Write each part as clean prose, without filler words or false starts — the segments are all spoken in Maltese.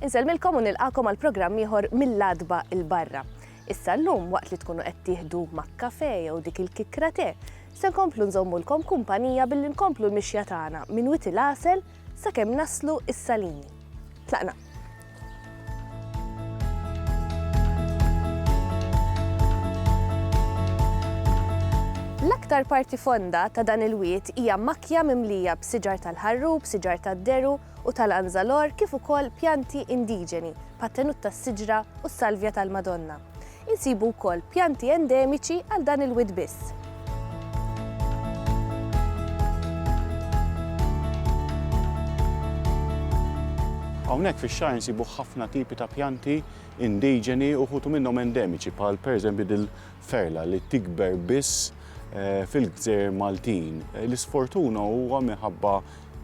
Inselmilkom u nilqakom għal programm ieħor mill-Adba il-Barra. Issa llum waqt li tkunu qed tieħdu mak-kafè jew dik il-kikra te, se nkomplu nżommulkom kumpanija billi nkomplu l-mixja tagħna minn Witi l-Għasel sakemm naslu is-Salini. Tlaqna. L-aktar parti fonda ta' dan il-wiet hija makkja mimlija b'siġar tal-ħarrub, siġar tad-deru u tal-anżalor kif ukoll pjanti indiġeni, pat-tenut tas-siġra u s-salvja tal-Madonna. Insibu wkoll pjanti endemiċi għal dan il-wiet biss. Hawnhekk fix-xahar insibu ħafna tipi ta' pjanti indiġeni u ħutu minnhom endemiċi bħal pereżempju dil-ferla li tikber biss fil-Gżejjer Maltin. L-isfortuna huwa minħabba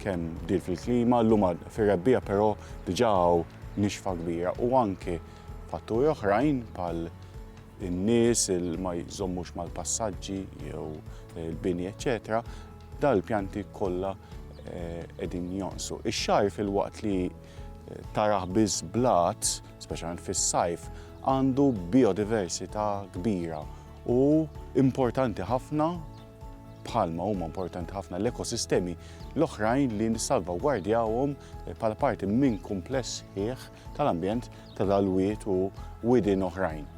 kemm dil fil-klima, llum fir-rebbija però diġà hawn nixfa kbira u anke fatturi oħrajn bħal in-nies il ma jżommux mal-passaġġi jew il-bini eċetera, dal-pjanti kollha qegħdin jonqsu. Ix-xahar fil-waqt li taraħ biss blat, speċjalment fis-sajf, għandu biodiversità kbira u importanti ħafna bħalma huma importanti ħafna l-ekosistemi l-oħrajn li nissalvagwardjawhom bħala parti minn kumpless ħieħ tal-ambjent tal-wiet u widien oħrajn.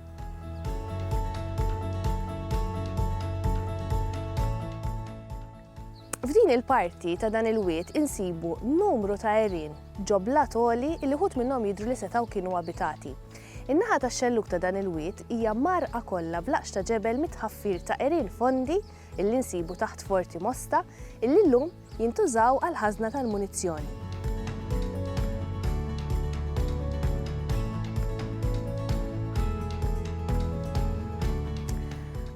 F'din il-parti ta' dan il-wiet insibu numru ta' għerien ġobla toli li ħut minnhom jidhru li setgħu kienu abitati. In-naħa tax-xelluk ta' dan il-wiet hija marqa kollha b'laqx ta' ġebel mitħaffir ta' għerien fondi illi nsibu taħt Forti Mosta illi llum jintużaw għal ħażna tal-munizzjoni.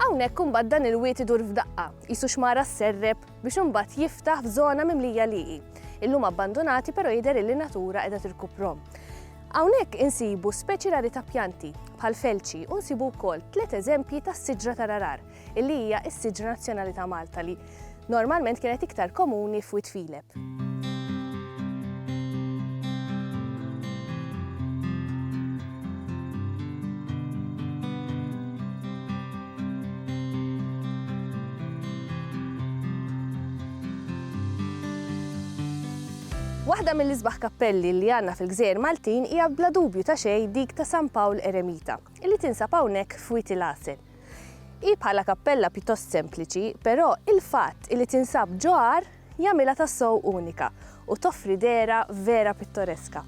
Hawnhekk imbagħad dan il-wiet idur f'daqqa, qisu xmara s-serreb biex imbagħad jiftaħ f'żona mimlija liqi. Illum abbandonati però jidher li natura qiegħda tirkuprhom. Hawnhekk insibu speċi rari ta' pjanti bħal felċi u nsibu wkoll 3 eżempji ta' siġra tararar illi hija s-siġra nazzjonali ta' Malta li normalment kienet iktar komuni f'Wit Fileb. Waħda mill-isbaħ kappelli li għandna fil-Gżejjer Maltin hija bla dubju ta' xejn dik ta' San Pawl Eremita, illi tinsab hawnhekk f'Witi l-Għasel. Hi bħala kappella pjuttost sempliċi, però il-fatt li tinsab ġar jagħmilha tassew unika u toffri dera vera pittoreska.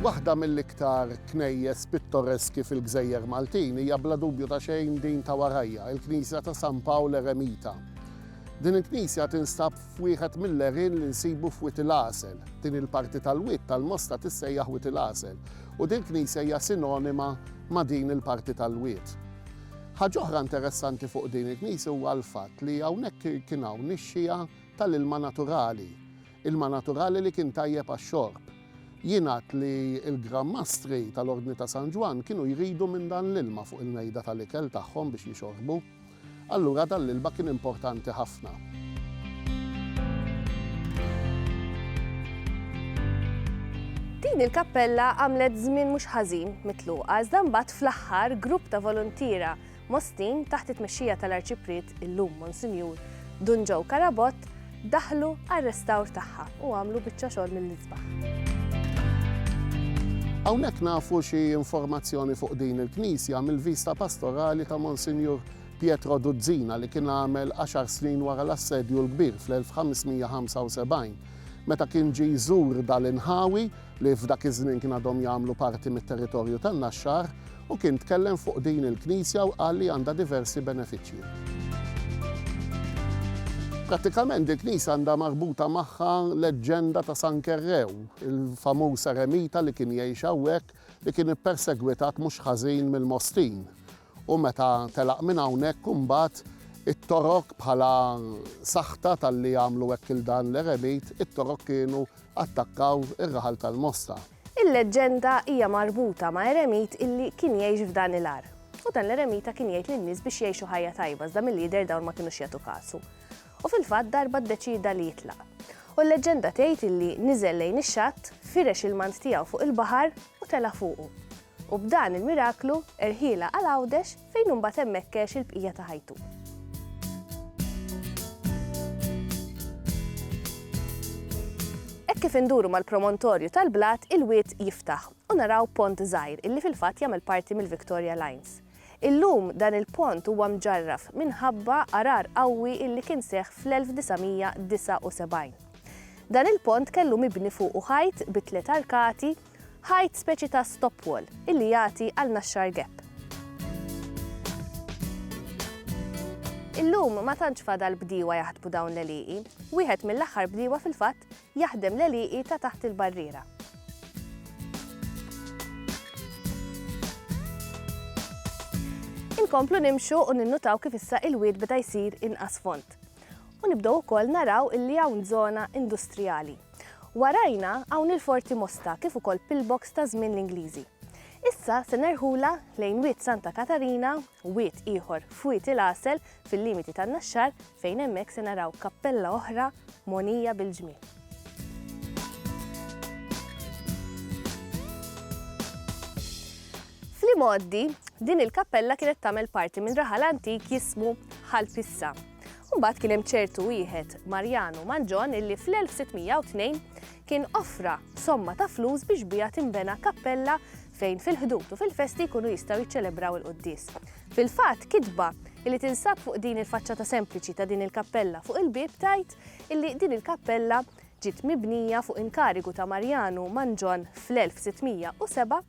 Waħda mill-iktar knejjes pittoreski fil-Gżejjer Maltin hija bla dubju ta' xejn din ta' warajja, il-Knisja ta' San Pawl Eremita. Din il-Knisja tinstab f'wieħed mill-għerien li nsibu f'Witi l-Għasel. Din il-parti tal-wiet tal-Mosta tissejjaħ Witi l-Għasel u din il-Knisja hija sinonima ma' din il-parti tal-wiet. Ħaġa oħra interessanti fuq din il-Knisja huwa l-fatt li hawnhekk kien hawn nixxija tal-ilma naturali, ilma naturali li kien tajjeb għax-xorb. Jingħad li l-Grammastri tal-Ordni ta' San Ġwan kienu jridu minn dan l-ilma fuq il-mejda tal-ikel tagħhom biex jixorbu, allura dan l-ilma kien importanti ħafna. Din il-kappella għamlet żmien mhux ħażin mitluqa iżda mbagħad fl-aħħar grupp ta' volontira Mostin taħt it-tmexxija tal-Arċipriet illum Monsinjur Dunġew Karabott daħlu għar-restawr tagħha u għamlu biċċa xogħol mill-isbaħ. Hawnhekk nafu xi informazzjoni fuq din il-Knisja mill-vista pastorali ta' Monsinjur Pietro Duzzina li kien għamel 10 snin wara l-assedju l-kbir fl-1575, meta kien ġie jżur dal-inħawi li f'dak iż-żmien kien għadhom jagħmlu parti mit-territorju tan-Naxxar u kien tkellem fuq din il-Knisja u qal li għandha diversi benefiċċji. Prattikament il-Knisja għandha marbuta magħha leġġenda ta' San Kerrew, il-famuż eremita li kien jgħix hawnhekk li kien ippersegwitat mhux ħażin mill-Mostin. U meta telaq minn hawnhekk imbagħad it-torok bħala saħta tal-li jagħmlu hekk il dan l-eremit, it-torok kienu attakkaw ir-raħal tal-Mosta. Il-leġġenda hija marbuta ma' eremit illi kien jgħix f'dan il-ar. u dan l-eremita kien jgħid lin-nies biex jgħixu ħajja tajba iżda mill-lider dawn ma kinux jagħtu kasu. U fil-fatt darba ddeċida li jitlaq. U l-leġenda tgħid illi niżel lejn ix-xatt, firex il-mant tiegħu fuq il-baħar u tela fuqu. U b'dan il-miraklu erħiela għal Għawdex fejn imbagħad hemmhekk għex il-bqija ta' ħajtu. Kif induru mal-promontorju tal-blat il-wied jiftaħ u naraw pont żgħir illi fil-fatt jagħmel parti mill-Victoria Lines. Illum dan il-pont huwa mġarraf minħabba arar qawwi illi kien seħħ fl-1979. Dan il-pont kellu mibni fuqu ħajt bi 3 arkati, ħajt speċi ta' stopwall illi jagħti għal naxxar gap. Illum ma tantx fadal bdiewa jaħdmu dawn l-għelieqi, wieħed mill-aħħar bdiewa fil-fatt jaħdem l-għelieqi ta' taħt il-barriera. Inkomplu nimxu u ninnutaw kif issa il-wied beda jsir inqas font. U nibdew ukoll naraw illi hawn żona industrijali. Warajna hawn il-Forti Mosta kif ukoll pillbox ta' żmien l-Ingliżi. Issa se nerħula lejn wied Santa Katarina, wied ieħor f'wied il-Għasel fil-limiti tan-Naxxar fejn hemmhekk se naraw kappella oħra monija bil-ġmiel. Fl-imoddi, din il-kappella kienet tagħmel parti minn raħal antik jismu Ħalpissa. Mbagħad kien hemm ċertu wieħed Marjano Manġon illi fl-1602 kien offra somma ta' flus biex bija tinbena kappella fejn fil-ħdud u fil-festi jkunu jistgħu jiċċelebraw il-quddies. Fil-fatt kitba illi tinsab fuq din il-faċċata sempliċi ta' din il-kappella fuq il-bieb tajt illi din il-kappella ġiet mibnija fuq inkarigu ta' Marjano Manġon fl-1607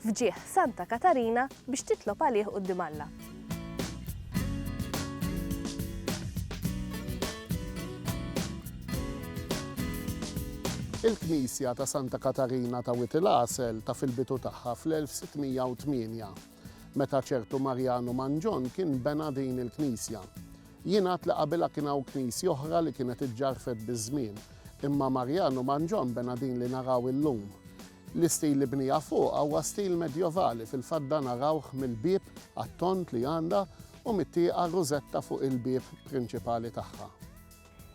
fġieħ Santa Katarina biex titlob għalih quddiem Alla. Il-Knisja ta' Santa Katarina ta' Wied il-Għasel ta' fil-bitu tagħha fl-1608, meta ċertu Marjano Manġon kien bena din il-Knisja. Jingħad li qabilha kien hawn knisji oħra li kienet iġġarfet biż-żmien, imma Marjano Manġon bena din li naraw illum. L-istil li bnija fuq huwa stil medjevali fil-fatt dan narawh mill-bieb għat-tont li għandha u mit-tieqa rużetta fuq il-bieb prinċipali tagħha.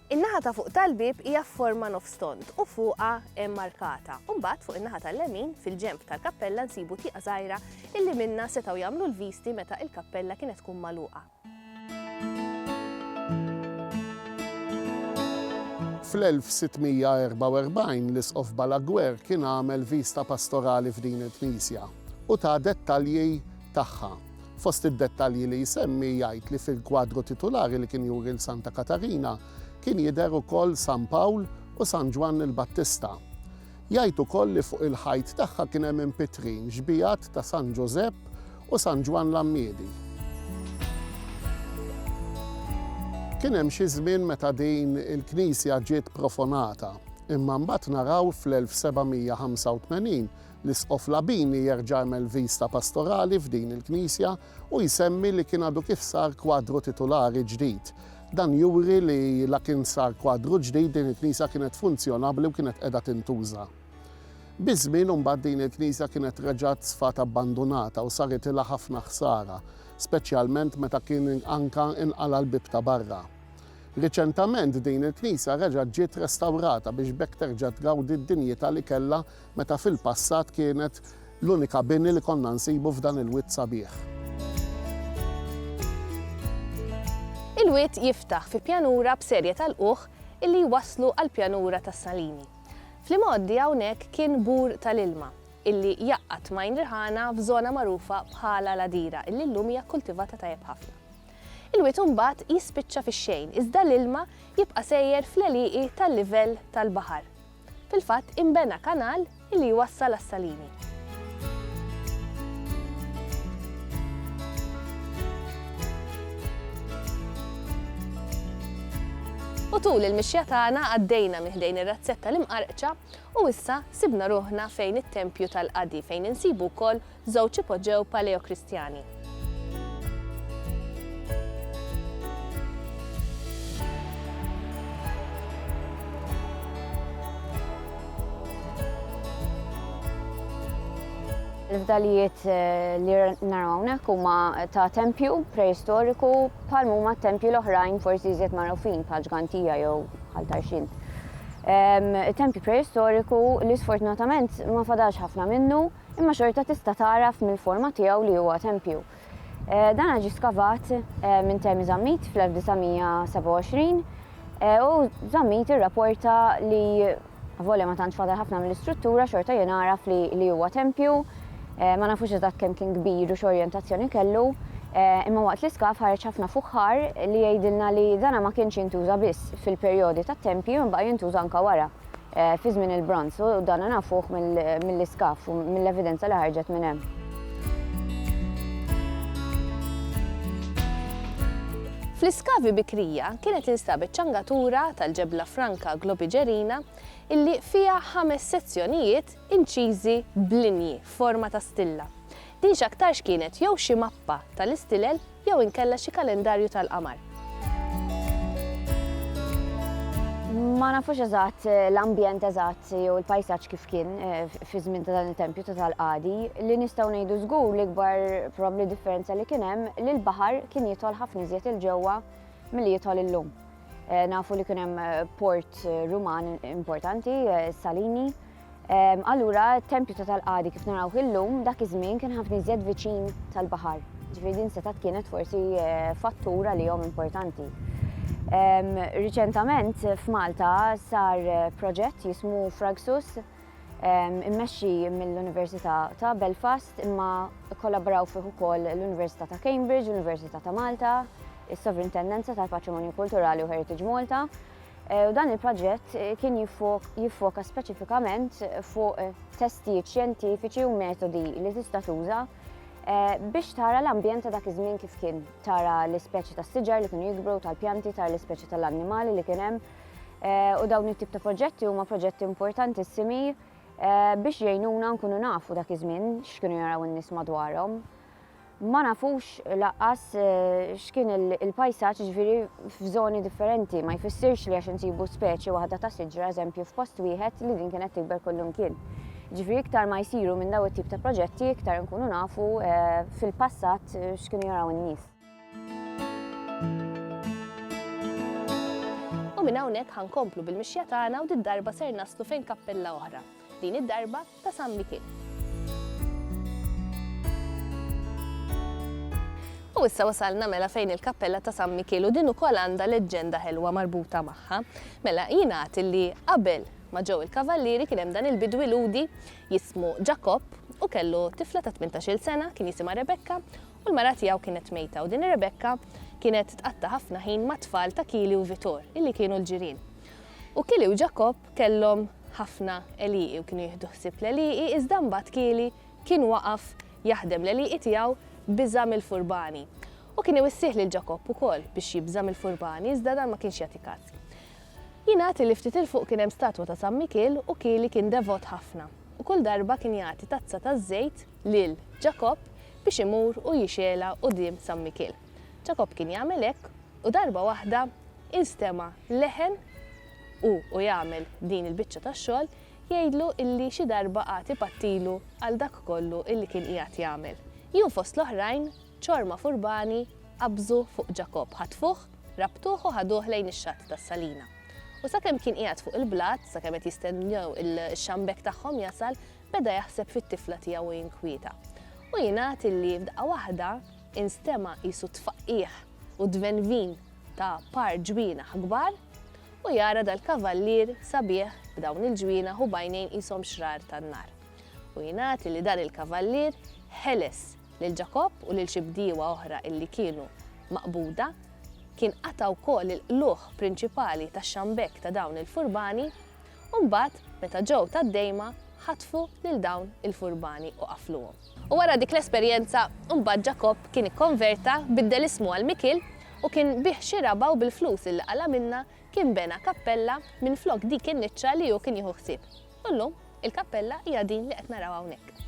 In-naħa ta' fuq tal-bieb hija f'forma nofstont u fuqha hemm markata. U mbagħad fuq in-naħa tal-lemin fil-ġenb tal-kappella nsibu tieqa żgħira illi minnha setgħu jagħmlu l-visti meta l-kappella kienet tkun magħluqa. Fl-1644 l-Isqof Balaguer kien għamel vista pastorali f'din il-Knisja u ta' dettalji tagħha. Fost id-dettalji li jsemmi jgħid li fil-kwadru titolari li kien juri l-Santa Katarina kien jidher ukoll San Pawl u San Ġwan il-Battista. Jgħid ukoll li fuq il-ħajt tagħha kien hemm impitrin ġbijat ta' San Giuseppe u San Ġwan l-Ammiedi. Kien hemm xi żmien meta din il-Knisja ġiet profonata, imma mbagħad naraw fl-1785 l-Isqof Labini jerġa' jagħmel vista pastorali f'din il-Knisja u jsemmi li kien għadu kif sar kwadru titolari ġdid. Dan juri li la kien sar kwadru ġdid din il-Knisja kienet funzjonabbli u kienet qiegħda tintuża. Biż-żmien imbagħad din il-Knisja kienet reġgħet sfat abbandonata u saret ilha ħafna ħsara, speċjalment meta kien anka inqala l-bib ta' barra. Riċentament din il-Knisja reġgħet ġiet restawrata biex bekk terġa' tgawdi d-dinjità li kellha meta fil-passat kienet l-unika bini li konna nsibu f'dan il-wied sabiħ. Il-wied jiftaħ fi pjanura b'serje tal-quħ illi jwasslu għall pjanura tas-Salini. Fl-imoddi hawnhekk kien bur tal-ilma illi jaqqat majn riħana f'żona magħrufa bħala Ladira illi llum hija kkultivata tajjeb ħafna. Il-wied imbagħad jispiċċa fix-xejn iżda l-ilma jibqa' sejjer fl-għelieqi tal-livell tal-baħar. Fil-fatt inbena kanal illi jwassal għas-Salini. U tul il-mixja tagħna għaddejna miħdejn ir-razzetta l-imqarqċa u issa sibna ruħna fejn it-Tempju tal-Qadi fejn insibu wkoll żewġ ipoġġew Paleokristjani. Fdalijiet li naraw hawnhekk huma ta' tempju preistoriku bħal huma tempju l-oħrajn forsi iżjed magħrufin bħal Ġgantija jew Ħaltarxin. Tempju preistoriku li sfortunatament ma fadalx ħafna minnu imma xorta tista' taraf mill-forma tiegħu li huwa tempju. Dan ġie skavat minn Temmi Żammit fl-1927 u Żammit irrapporta li volja ma tantx fadal ħafna mill-istruttura xorta jien naraf li huwa tempju. Ma nafux eżatt kemm kien kbir u x'orjentazzjoni kellu, imma waqt l-iskaf ħareġ ħafna fuħħar li jgħidilna li dana ma kienx jintuża biss fil-perjodi tat-tempju imma jintuża anke wara fi żmien il-Bronz u dan nafuh mill-iskaf u mill-evidenza li ħarġet minn hemm. Fl-iskavi bikrija kienet instabet ċangatura tal-ġebla Franka Globigerina illi fija 5 sezzjonijiet inċiżi b'linji forma ta' stilla. Din x'aktarx kienet jew xi mappa tal-istilel jew inkella xi kalendarju tal-qamar. Ma nafux eżatt l-ambjent eżatt jew il-pajsaġġ kif kien fi żmien ta' dan il-tempju ta' tal-qadi li nistgħu ngħidu żgur l-ikbar probabbli differenza li kien hemm li l-baħar kien jidħol ħafna iżjed il-ġewwa milli jidħol illum. Nafu li kien hemm port Ruman importanti, Salini. Allura t-tempju ta' tal-qadi kif narawh illum dak iż-żmien kien ħafna iżjed viċin tal-baħar. Ġifieri din setat kienet forsi fattura li jom importanti. Riċentament f'Malta sar proġett jismu Fragsus immexxi mill-Università ta' Belfast imma kollaboraw fih ukoll l-Università ta' Cambridge, l-Università ta' Malta, is-Sovrintendenza tal-Patrimonju Kulturali u Heritage Malta. U dan il-proġett kien jiffoka speċifikament fuq testijiet xjentifiċi u metodi li tista' tuża biex tara l-ambjent ta' dak iż-żmien kif kien. Tara l-ispeċi tas-siġar li kienu jikbru, tal-pjanti, tara l-ispeċi tal-annimali li kien hemm. U dawn it-tip ta' proġetti huma proġetti importantissimi biex jgħinuna nkunu nafu dak iż-żmien x'kienu jaraw in-nies madwarhom. Ma nafux laqqas x'kien il-pajsaġġ ġifieri f'żoni differenti, ma jfissirx li għax insibu speċi waħda ta' siġra eżempju f'post wieħed li din kienet tikber kullum kien. Ġifieri iktar ma jsiru minn dawn it-tip ta' proġetti iktar nkunu nafu fil-passat x'kienu jaraw in-nies. U minn hawnhekk ħankomplu bil-mixja tagħna u darba ser naslu fejn kappella oħra. Din id-darba ta' San Mikil. U issa wasalna mela fejn il-kappella ta' San Mikil u din ukoll għandha leġġenda ħelwa marbuta magħha. Mela jingħad li qabel ma ġew il-kavallieri kien hemm dan il-bidwi ludi jismu Jacob u kellu tifla ta' 18-il sena kien jisimha Rebecca u l-mara tiegħu kienet mejta u din Rebecca kienet tqatta' ħafna ħin ma' tfal ta' Kili u Vitor illi kienu l-ġirien. U Kili u Jacob kellhom ħafna eliqi u kienu jieħdu ħsieb l-eliqi iżda mbagħad Kili kien waqaf jaħdem l-eliqi tiegħu biża' mill-furbani. U kien iwissih lil Jacob ukoll biex jibża' mill-furbani iżda dan ma kienx jagħti każ. Jingħad li ftit il fuq kien hemm statwa ta' San Mikil u Kili kien devot ħafna. U kull darba kien jagħti tazza ta' żejt lil Jacob biex imur u jixela quddiem San Mikil. Jacob kien jagħmel hekk u darba waħda instema' leħen u jagħmel din il-biċċa tax-xogħol jgħidlu illi xi darba qagħti pattilu għal dak kollu illi kien qiegħed jagħmel. Jien fost l-oħrajn ċorma furbani qabżu fuq Jacob, ħatfuh, rabtuh u ħaduh lejn ix-xatt tas-salina. U sakemm kien qiegħed fuq il-blat, sakemm qed jistennew il-xambek tagħhom jasal, beda jaħseb fit-tifla tiegħu jinkwieta. U jingħad illi f'daqqa waħda instema' qisu tfaqqih u dvenvin ta' par ġwienaħ kbar u jara dal-kavallier sabiħ b'dawn il-ġwienaħ u bajnejn qishom xrar tan-nar. U jingħad illi dan il-kavallier ħeles lil Jacob u lil xi bdiewa oħra illi kienu maqbuda kien qata' wkoll il-qluħ prinċipali tax-xambek ta' dawn il-furbani u mbagħad meta ġew tad-dejma ħatfu lil dawn il-furbani u qafluhom. U wara dik l-esperjenza mbagħad Jacob kien ikkonverta biddel ismu għal Mikil u kien bih xi raba u bil-flus illi qala minnha kien bena kappella minflok dik in-niċċa li hu kien jieħu ħsieb. U llum il-kappella hija din li qed naraw hawnhekk.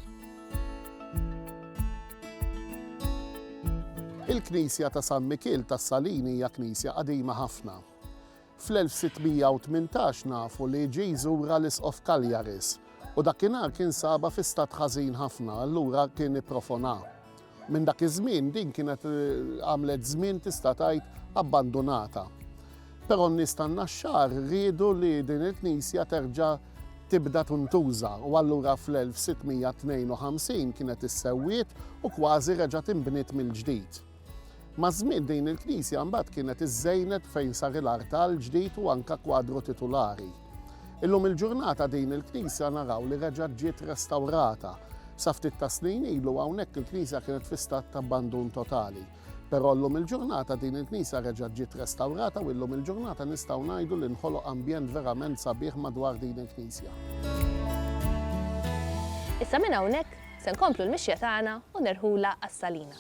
Il-Knisja ta' San Mikil tas-Salini hija knisja qadima ħafna. Fl-1618 nafu li ġie jżura l-Isqof Kaljaris U dakinhar kien saba fi stat ħażin ħafna, allura kien ipprofona. Minn dak iż-żmien din kienet għamlet żmien tista' tgħid abbandonata. Però n-nies tan-Naxxar riedu li din il-Knisja terġa' tibda tuntuża u allura fl-1652 kienet issewwiet u kważi reġa' tinbniet mill-ġdid. Ma' żmien din il-Knisja mbagħad kienet iżżejnet fejn sar il-artal ġdid u anke kwadru titolari. Illum il-ġurnata din il-Knisja naraw li reġa' ġiet restawrata. Sa ftit ta' snin ilu hawnhekk il-Knisja kienet fi stat ta' abbandun totali. Però llum il-ġurnata din il-Knisja reġa' ġiet restawrata u llum il-ġurnata nistgħu ngħidu li nħoloq ambjent verament sabiħ madwar din il-Knisja. Issa minn hawnhekk se nkomplu l-mixja tagħna u nerħula għas-Salina.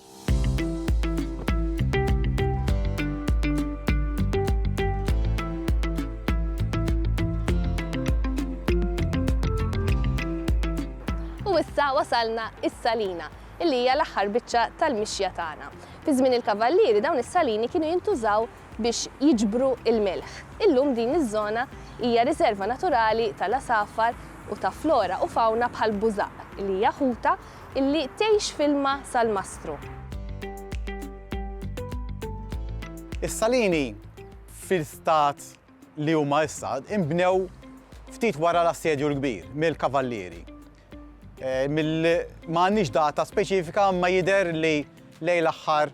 U issa wasalna is-Salina, illi hija l-aħħar biċċa tal-mixja tagħna. Fi żmien il-kavallieri dawn is-salini kienu jintużaw biex jiġbru il-milħ. Illum din iż-żona hija riserva naturali tal-asafar u ta' flora u fawna bħal bużaq, illi hija ħuta illi tgħix fil-ma sal-mastru. Is-salini fil-stat li huma issa inbnew ftit wara l-assedju l-kbir mill-kavallieri. M'għandniex data speċifika ma jidher li lejn l-aħħar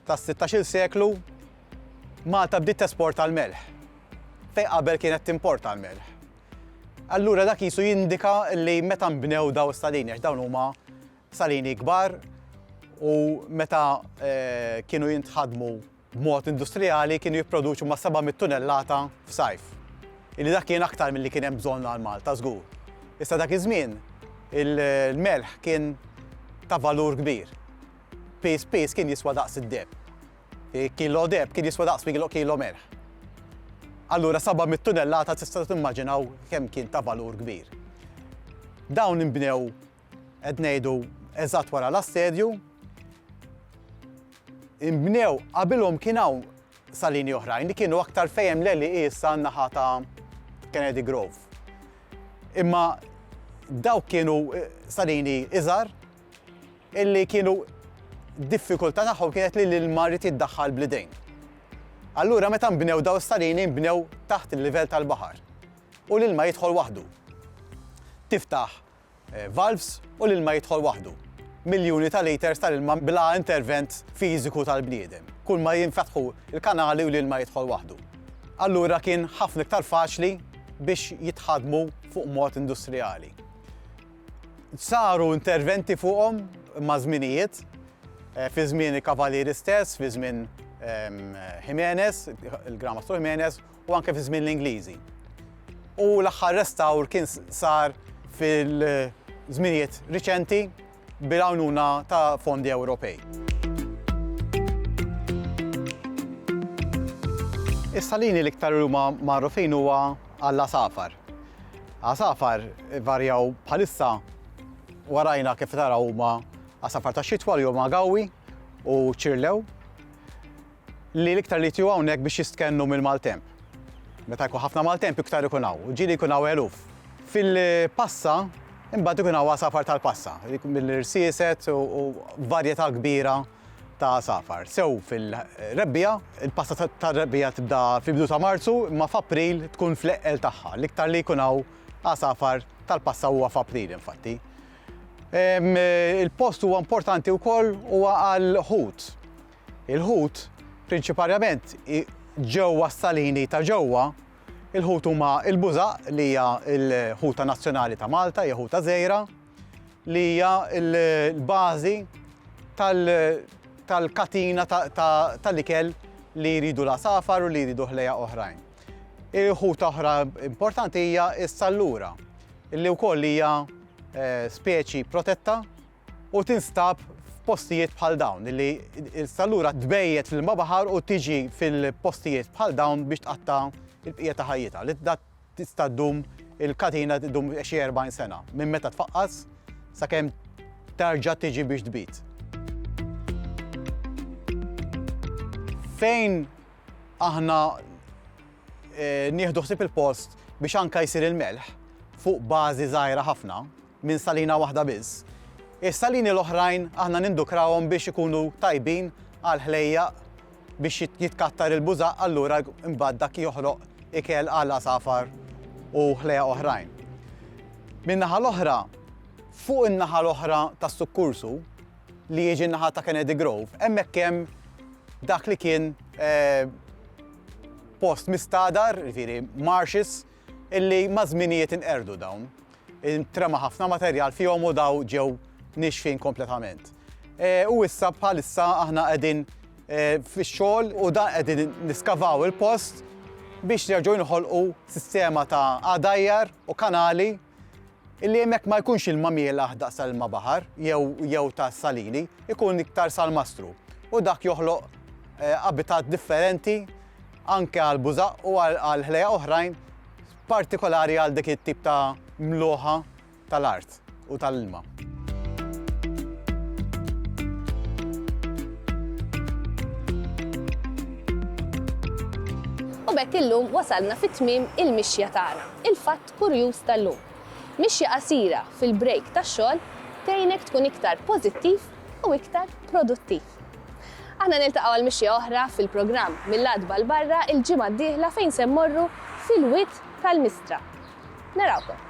tas-16 seklu Malta bdiet tesporta l-melħ fejn qabel kienet timporta l-melħ. Allura dak qisu jindika li meta nbnew daw is-salini għax dawn huma salini kbar u meta kienu jintħadmu b'mod industrijali kienu jipproduċu ma' 700 tunnellata f'sajf. Illi dak kien aktar milli kien hemm bżonn għal Malta żgur. Issa dak iż-żmien il-melħ kien ta' valur kbir. Pis kien jiswa daqs id-deb. Kilo deb kien jiswa daqs kilo melħ. Allura 700 tunnellata tista' timmaġinaw kemm kien ta' valur kbir. Dawn inbnew qed ngħidu eżatt wara l-assedju. Inbnew qabilhom kien hawn salini oħrajn li kienu aktar fejn l-li issa naħa ta' Kennedy Grove. Imma dawk kienu salini iżgħar illi kienu diffikultà tagħhom kienet li l-ilma rid jiddaħħal bl-idejn. Allura meta nbnew daw is-salini nbnew taħt il-livell tal-baħar u l-ilma jidħol waħdu. Tiftaħ valves u l-ilma jidħol waħdu. Miljuni ta' liters tal-ilma bla intervent fiżiku tal-bniedem. Kull ma jinfetħu il-kanali u l-ilma jidħol waħdu. Allura kien ħafna iktar faċli biex jitħadmu fuq mod industrijali. Saru interventi fuqhom ma' żminijiet, fi żmien il-kavallieri stess, fi żmien Jimenez, il-Gran Mastru Jimenez, u anke fi żmien l-Ingliżi. U l-aħħar restawr kien sar fil-żminijiet riċenti bil-għajnuna ta' fondi Ewropej. Is-salini l-iktar huma magħrufin huwa għall-asafar. Asafar varjaw bħalissa warajna kif taraw huma asafar ta' xitwa li huma Gawwi u Ċirlew li l-iktar li tiju hawnhekk biex jistkennu mill-maltemp. Meta jkun ħafna maltemp iktar ikun hawn, ġieli jkun hawn eluf. Fil-passa imbagħad ikun hawn asafar tal-passa, mill-irsieset u varjetà kbira ta' asafar. Sew fil-rebbija, il-passa tar-rebbija tibda fil-bidu ta' Marzu, imma f'April tkun fl-eqqel tagħha. L-iktar li jkun hawn asafar tal-passa huwa f'April infatti. Il-post huwa importanti wkoll huwa għall-ħut. Il-ħut prinċipalment ġewwa s-salini ta' ġewwa, il-ħut huma il-bużaq li hija l-ħuta nazzjonali ta' Malta, hija ħuta żgħira li hija l-bażi tal-katina tal-ikel li jridu l-asafar u li jridu ħlejja oħrajn. Il-ħuta oħra importanti hija s-sallura, li wkoll hija speċi protetta u tinstab f'postijiet bħal dawn, li s-sallura tbejjed fil-ma baħar u tiġi fil-postijiet bħal dawn biex tqatta il-bqija ta' ħajjitha. Li tista' ddum il-katina ddum xi 40 sena minn meta tfaqqas sakemm terġa' tiġi biex tbit. Fejn aħna nieħdu ħsieb il-post biex anke jsir il-melħ fuq bażi żgħira ħafna minn salina waħda biss. Is-salini l-oħrajn aħna nindukrawhom biex ikunu tajbin għal ħlejjaq biex jitkattar il-bużaq, allura imbagħad dak joħloq ikel għal asafar u ħlejjaq oħrajn. Min-naħa l-oħra, fuq in-naħa l-oħra tas-Sukkursu li jiġi n-naħa ta' Kennedy Grove, hemmhekk hemm dak li kien post mistadar, jiġifieri marshes, illi ma' żminijiet inqerdu dawn. Intrema ħafna materjal fihom u daw ġew nixfin kompletament. U issa bħalissa aħna qegħdin fix-xogħol u dan qegħdin niskavaw il-post biex nerġgħu nħolqu sistema ta' għadajjar u kanali illi hemmhekk ma jkunx ilma mielaħ daqs ilma baħar jew ta' salini, ikun iktar salmastru. U dak joħloq abitat differenti anke għal bużaq u għal ħlejja oħrajn partikolari għal dik it-tip ta' mluħa tal-art u tal-ilma. U bekk illum wasalna fit-tmiem il-mixja tagħna, il-fatt kurjuż tal-lum. Mixja qasira fil-break tax-xogħol tgħinek tkun iktar pożittiv u iktar produttiv. Aħna niltaqgħu għal mixja oħra fil-programm mill-Adba l-barra il-ġimgħa d-dieħla fejn se mmorru fil-witt tal-Mistra. Narawkom.